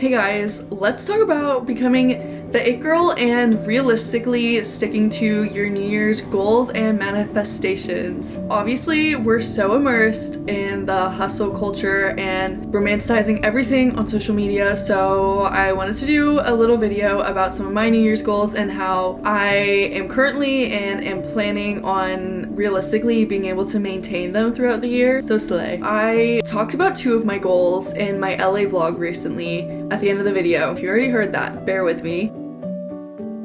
Hey guys, let's talk about becoming the it girl and realistically sticking to your New Year's goals and manifestations. Obviously, we're so immersed in the hustle culture and romanticizing everything on social media, so I wanted to do a little video about some of my New Year's goals and how I am currently and am planning on realistically being able to maintain them throughout the year. So slay. I talked about two of my goals in my LA vlog recently at the end of the video. If you already heard that, bear with me.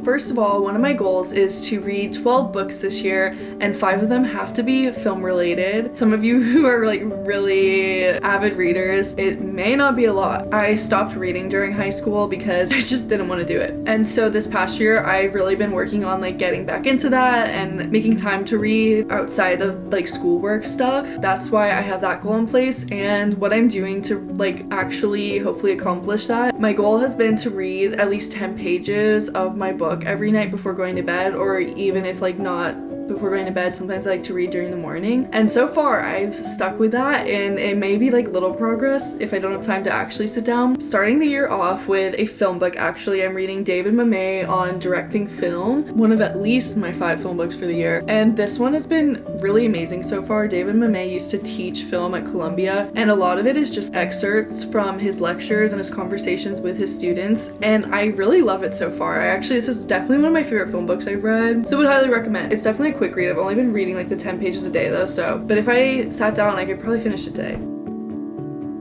First of all, one of my goals is to read 12 books this year, and 5 of them have to be film related. Some of you who are like really avid readers, it may not be a lot. I stopped reading during high school because I just didn't want to do it. And so this past year, I've really been working on like getting back into that and making time to read outside of like schoolwork stuff. That's why I have that goal in place, and what I'm doing to like actually hopefully accomplish that. My goal has been to read at least 10 pages of my book every night before going to bed, or even if like not before going to bed, sometimes I like to read during the morning. And so far I've stuck with that, and it may be like little progress if I don't have time to actually sit down. Starting the year off with a film book. Actually, I'm reading David Mamet on directing film, one of at least my 5 film books for the year, and this one has been really amazing so far. David Mamet used to teach film at Columbia, and a lot of it is just excerpts from his lectures and his conversations with his students, and I really love it so far. This is definitely one of my favorite film books I've read, so would highly recommend. It's definitely a quick read. I've only been reading like the 10 pages a day though, but if I sat down I could probably finish it today.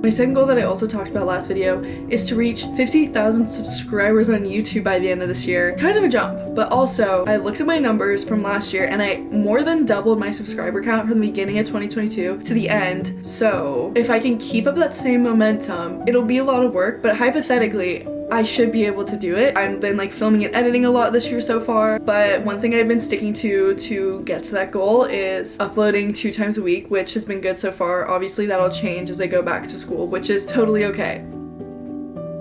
My second goal that I also talked about last video is to reach 50,000 subscribers on YouTube by the end of this year. Kind of a jump, but also I looked at my numbers from last year and I more than doubled my subscriber count from the beginning of 2022 to the end. So if I can keep up that same momentum, it'll be a lot of work, but hypothetically I should be able to do it. I've been like filming and editing a lot this year so far, but one thing I've been sticking to get to that goal is uploading 2 times a week, which has been good so far. Obviously that'll change as I go back to school, which is totally okay.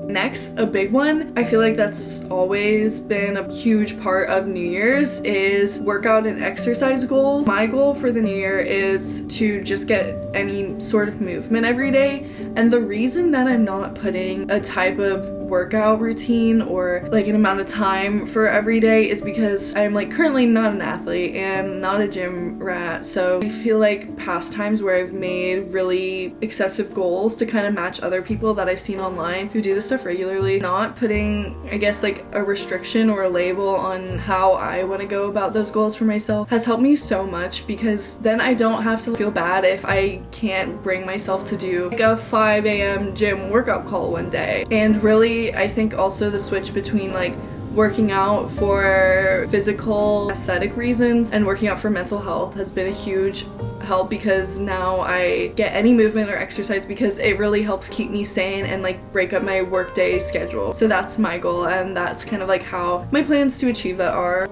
Next, a big one, I feel like that's always been a huge part of New Year's, is workout and exercise goals. My goal for the new year is to just get any sort of movement every day, and the reason that I'm not putting a type of workout routine or like an amount of time for every day is because I'm like currently not an athlete and not a gym rat, so I feel like past times where I've made really excessive goals to kind of match other people that I've seen online who do this stuff regularly, not putting I guess like a restriction or a label on how I want to go about those goals for myself has helped me so much, because then I don't have to feel bad if I can't bring myself to do like a 5 a.m. gym workout call one day. And really I think also the switch between like working out for physical aesthetic reasons and working out for mental health has been a huge help, because now I get any movement or exercise because it really helps keep me sane and like break up my workday schedule. So that's my goal, and that's kind of like how my plans to achieve that are.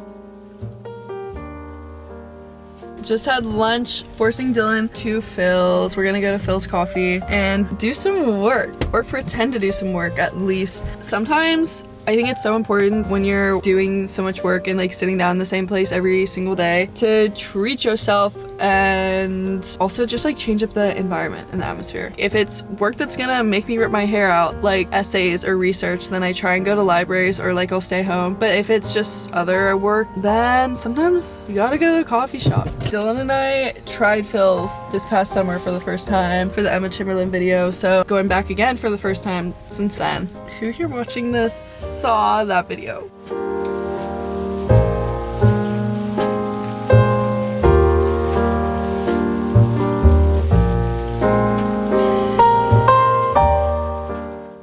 Just had lunch, forcing Dylan to Phil's. We're gonna go to Phil's Coffee and do some work, or pretend to do some work at least. Sometimes I think it's so important when you're doing so much work and like sitting down in the same place every single day to treat yourself and also just like change up the environment and the atmosphere. If it's work that's gonna make me rip my hair out, like essays or research, then I try and go to libraries or like I'll stay home. But if it's just other work, then sometimes you gotta go to a coffee shop. Dylan and I tried Phil's this past summer for the first time for the Emma Chamberlain video, so going back again for the first time since then. Who here watching this saw that video?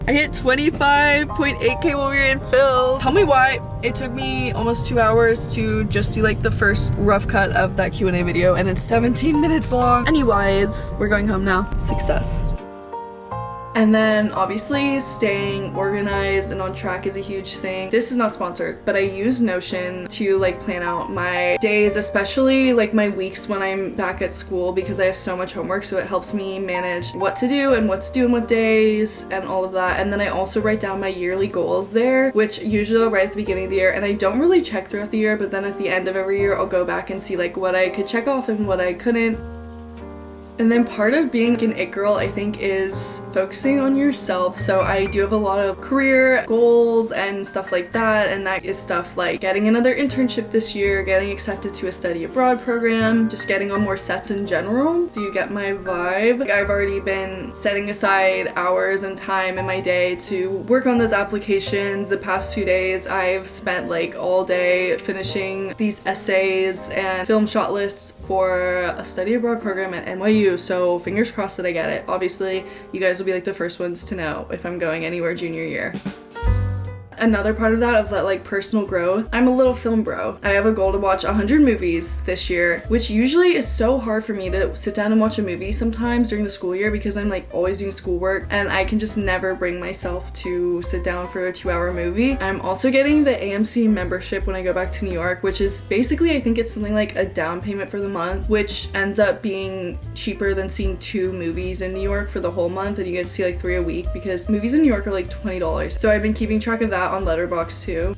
I hit 25.8k while we were in Phil's. Tell me why it took me almost 2 hours to just do like the first rough cut of that Q&A video, and it's 17 minutes long. Anyways, we're going home now. Success. And then obviously staying organized and on track is a huge thing. This is not sponsored, but I use Notion to like plan out my days, especially like my weeks when I'm back at school, because I have so much homework, so it helps me manage what to do and what to do on what days and all of that. And then I also write down my yearly goals there, which usually I'll write at the beginning of the year, and I don't really check throughout the year, but then at the end of every year I'll go back and see like what I could check off and what I couldn't. And then part of being an it girl, I think, is focusing on yourself. So I do have a lot of career goals and stuff like that, and that is stuff like getting another internship this year, getting accepted to a study abroad program, just getting on more sets in general. So you get my vibe. Like, I've already been setting aside hours and time in my day to work on those applications. The past 2 days I've spent like all day finishing these essays and film shot lists for a study abroad program at NYU, so fingers crossed that I get it. Obviously, you guys will be like the first ones to know if I'm going anywhere junior year. Another part of that like personal growth, I'm a little film bro. I have a goal to watch 100 movies this year, which usually is so hard for me to sit down and watch a movie sometimes during the school year because I'm like always doing schoolwork and I can just never bring myself to sit down for a 2-hour movie. I'm also getting the AMC membership when I go back to New York, which is basically, I think it's something like a down payment for the month, which ends up being cheaper than seeing 2 movies in New York for the whole month, and you get to see like 3 a week because movies in New York are like $20. So I've been keeping track of that on Letterboxd too.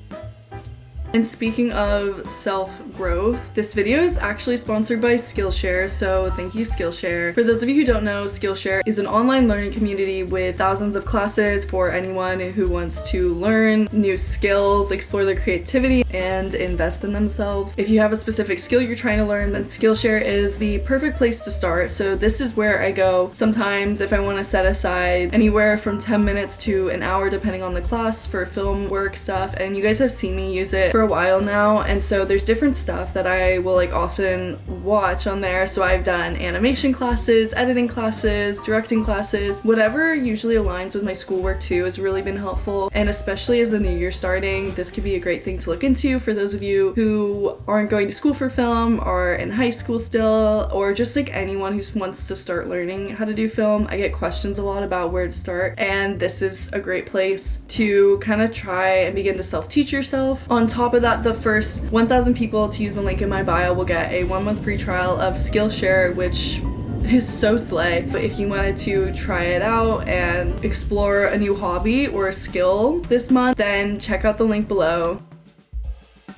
And speaking of self-growth, this video is actually sponsored by Skillshare, so thank you Skillshare. For those of you who don't know, Skillshare is an online learning community with thousands of classes for anyone who wants to learn new skills, explore their creativity, and invest in themselves. If you have a specific skill you're trying to learn, then Skillshare is the perfect place to start. So this is where I go sometimes if I want to set aside anywhere from 10 minutes to an hour depending on the class for film work stuff, and you guys have seen me use it for a while now, and so there's different stuff that I will like often watch on there. So I've done animation classes, editing classes, directing classes, whatever usually aligns with my schoolwork too has really been helpful. And especially as the new year starting, this could be a great thing to look into for those of you who aren't going to school for film or in high school still, or just like anyone who wants to start learning how to do film. I get questions a lot about where to start, and this is a great place to kind of try and begin to self-teach yourself. On top of that, the first 1,000 people to use the link in my bio will get a 1-month free trial of Skillshare, which is so slay. But if you wanted to try it out and explore a new hobby or a skill this month, then check out the link below.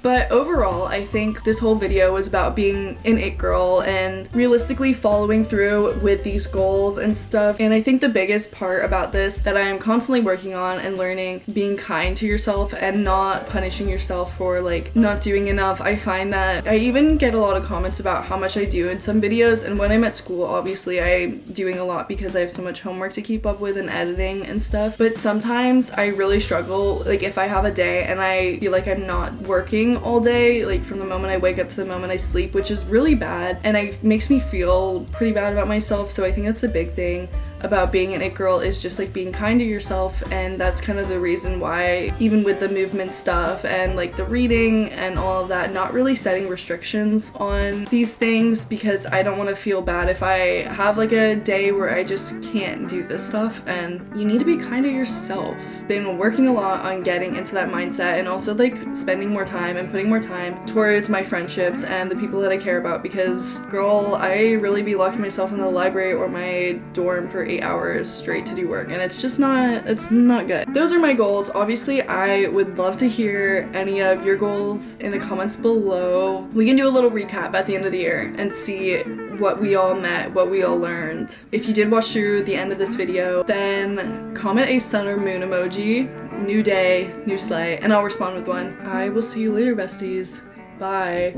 But overall, I think this whole video was about being an it girl and realistically following through with these goals and stuff. And I think the biggest part about this that I am constantly working on and learning, being kind to yourself and not punishing yourself for like not doing enough. I find that I even get a lot of comments about how much I do in some videos, and when I'm at school, obviously I'm doing a lot because I have so much homework to keep up with and editing and stuff. But sometimes I really struggle, like if I have a day and I feel like I'm not working all day, like from the moment I wake up to the moment I sleep, which is really bad, and it makes me feel pretty bad about myself. So I think that's a big thing about being an it girl, is just like being kind to yourself. And that's kind of the reason why, even with the movement stuff and like the reading and all of that, not really setting restrictions on these things, because I don't want to feel bad if I have like a day where I just can't do this stuff. And you need to be kind to yourself. Been working a lot on getting into that mindset, and also like spending more time and putting more time towards my friendships and the people that I care about, because girl, I really be locking myself in the library or my dorm for 8 hours straight to do work, and it's not good. Those are my goals. Obviously, I would love to hear any of your goals in the comments below. We can do a little recap at the end of the year and see what we all met, what we all learned. If you did watch through the end of this video, then comment a sun or moon emoji, new day, new slay, and I'll respond with one. I will see you later, besties. Bye.